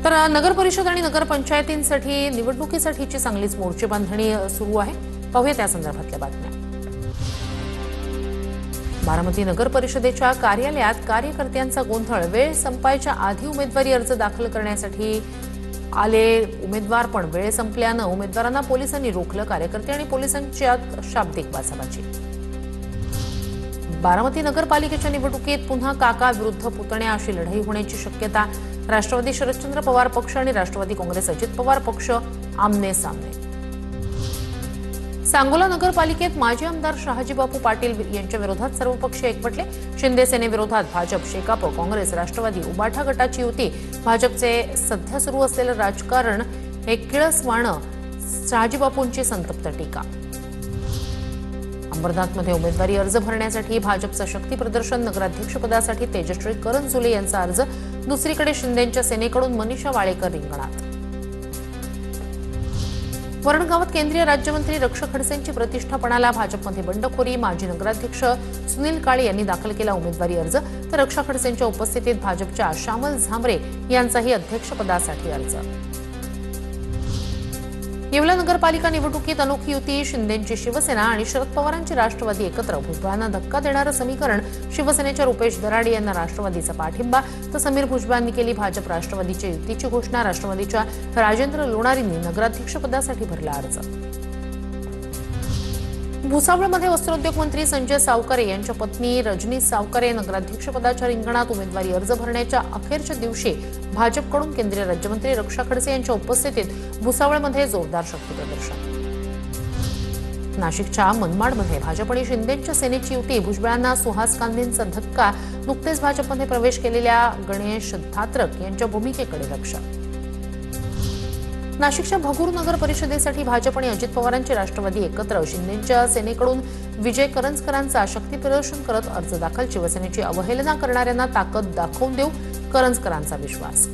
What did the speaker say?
तर नगर परिषद आणि नगर पंचायतींसाठी निवडणुकीसाठीची चांगलीच मोर्चेबांधणी सुरू आहे। पाहूया त्या संदर्भातल्या बातम्या। बारामती नगर परिषदेच्या कार्यालयात कार्यकर्त्यांचा गोंधळ। वेळ संपायच्या आधी उमेदवारी अर्ज दाखल करण्यासाठी आले उमेदवार पण वेळ संपल्याने उमेदवारांना पोलिसांनी रोखलं। कार्यकर्ते आणि पोलिसांच्यात शाब्दिक बाचाबाची। बारामती नगरपालिकेच्या निवडणुकीत पुन्हा काका विरुद्ध पुतण्या अशी लढाई होण्याची शक्यता। राष्ट्रवादी शरदचंद्र पवार पक्ष आणि राष्ट्रवादी काँग्रेस अजित पवार पक्ष आमने सामने। सांगोला नगरपालिकेत माजी आमदार शहाजीबापू पाटील यांच्या विरोधात सर्वपक्षीय एकवटले। शिंदे सेनेविरोधात भाजप, शेकाप, काँग्रेस, राष्ट्रवादी, उबाठा गटाची युती। भाजपचे सध्या सुरू असलेलं राजकारण हे किळसवाणं, शहाजीबापूंची संतप्त टीका। अंबरनाथमध्ये उमेदवारी अर्ज भरण्यासाठी भाजपचं शक्ती प्रदर्शन। नगराध्यक्षपदासाठी तेजश्री करंजुले यांचा अर्ज। दुसरीकडे शिंदेंच्या सेनेकडून मनीषा वाळेकर रिंगणात। वरणगावात केंद्रीय राज्यमंत्री रक्षा खडसेंची प्रतिष्ठापणाला भाजपमध्ये बंडखोरी। माजी नगराध्यक्ष सुनील काळे यांनी दाखल केला उमेदवारी अर्ज, तर रक्षा खडसेंच्या उपस्थितीत भाजपच्या श्यामल झांबरे यांचाही अध्यक्षपदासाठी अर्ज। येवला नगरपालिका निवडणुकीत अनोखी युती। शिंदेंची शिवसेना आणि शरद पवारांची राष्ट्रवादी एकत्र। भुजबळांना धक्का देणारं समीकरण। शिवसेनेच्या रुपेश दराडे यांना राष्ट्रवादीचा पाठिंबा, तर समीर भुजबळांनी केली भाजप राष्ट्रवादीच्या युतीची घोषणा। राष्ट्रवादीच्या राजेंद्र लोणारींनी नगराध्यक्षपदासाठी भरला अर्ज। भुसावळमध्ये वस्त्रोद्योग मंत्री संजय सावकारे यांच्या पत्नी रजनी सावकारे नगराध्यक्षपदाच्या रिंगणात। उमेदवारी अर्ज भरण्याच्या अखेरच्या दिवशी भाजपकडून केंद्रीय राज्यमंत्री रक्षा खडसे यांच्या उपस्थितीत भुसावळमध्ये जोरदार शक्ती प्रदर्शन। नाशिकच्या मनमाडमध्ये भाजप आणि शिंदेंच्या सेनेची युती। भुजबळांना सुहास कांदेंचा धक्का। नुकतेच भाजपमध्ये प्रवेश केलेल्या गणेश धात्रक यांच्या भूमिकेकडे लक्ष। नाशिकच्या भगूर नगर परिषदेसाठी भाजप आणि अजित पवारांची राष्ट्रवादी एकत्र। शिंदेंच्या सेनेकडून विजय करंजकरांचा शक्ती प्रदर्शन करत अर्ज दाखल। शिवसेनेची अवहेलना करणाऱ्यांना ताकद दाखवून देऊ, करंजकरांचा विश्वास।